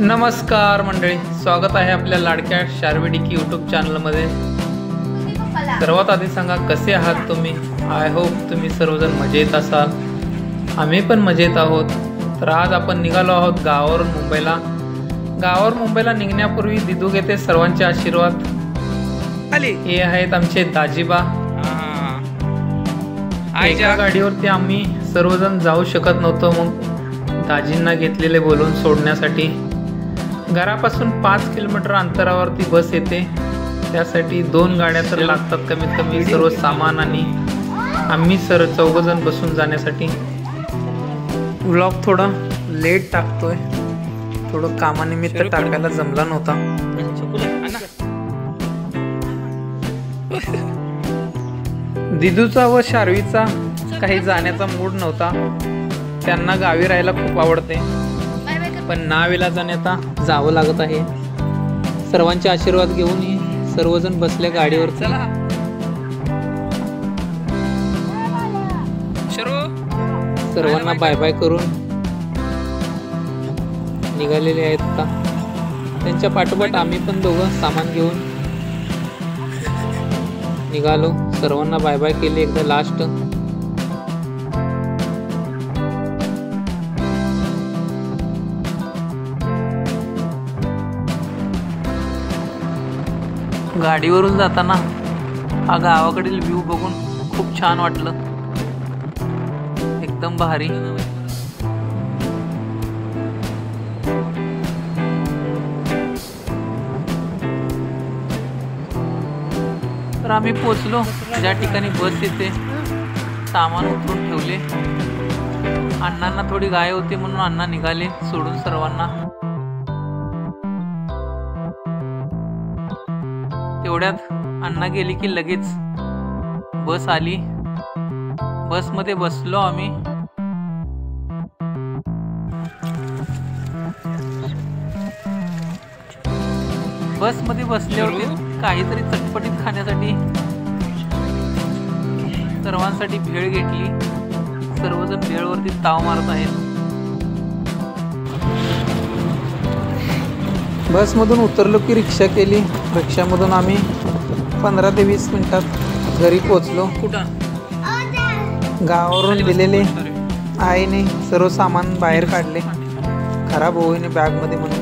नमस्कार मंडळी, स्वागत आहे आपल्या लाडक्या शारविडिकी यूट्यूब चॅनलमध्ये। सर्वात आधी सांगा कसे आहात तुम्ही। आय होप तुम्ही सर्वजण मजेत असाल। आम्ही पण मजेत आहोत। तर आज आपण निघालो आहोत गावावरून मुंबईला। गावावर मुंबईला निघण्यापूर्वी दिदू घेते सर्वांचे आशीर्वाद। हे आहेत आमचे दाजीबा। एका गाडीवरती आम्ही सर्वजण जाऊ शकत नव्हतो, मग दाजींना घेतलेले बोलून सोडण्यासाठी। घरापासून 5 किलोमीटर अंतरावरती बस येते, त्यासाठी 2 गाड्या तर लागतात कमीत कमी, सर्व सामान आणि आम्ही चौघजण बसून जाण्यासाठी। व्लॉग थोडा लेट टाकतोय, थोडं कामानिमित्त टाकायला जमला नव्हता। दिदूचा व शार्वीचा काही जाण्याचा मूड नव्हता, त्यांना गावी राहायला खूप आवडते, पण नाविलाजाने आता जावं लागत आहे। सर्वांचे आशीर्वाद घेऊन सर्वजण बसले गाडीवरती। सर्वांना बाय बाय करून निघालेले आहेत आता। त्यांच्या पाठोपाठ आम्ही पण दोघं सामान घेऊन निघालो। सर्वांना बाय बाय केले एकदा लास्ट। गाडीवरून जाताना हा गावाकडील व्ह्यू बघून खूप छान वाटलं, एकदम भारी। तर आम्ही पोचलो ज्या ठिकाणी बस येते, सामान उतरून ठेवले। अण्णांना थोडी घाई होती म्हणून अण्णा निघाले सोडून सर्वांना। तेवढ्यात अण्णा गेली की लगेच बस आली। बसमध्ये बसलो आम्ही। बसमध्ये बसल्यावरती काहीतरी चटपटीत खाण्यासाठी सर्वांसाठी भेळ घेतली। सर्वजण भेळवरती ताव मारत आहेत। बसमधून उतरलो की रिक्षा केली। रिक्षामधून आम्ही 15 ते 20 मिनिटात घरी पोहोचलो। गावावरून दिलेले आईने सर्व सामान बाहेर काढले, खराब होऊ नये बॅगमध्ये म्हणून।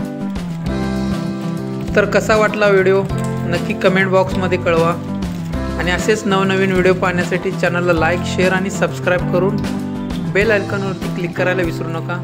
तर कसा वाटला व्हिडिओ नक्की कमेंट बॉक्समध्ये कळवा, आणि असेच नवनवीन व्हिडिओ पाहण्यासाठी चॅनलला लाईक, शेअर आणि सबस्क्राईब करून बेल आयकॉनवरती क्लिक करायला विसरू नका।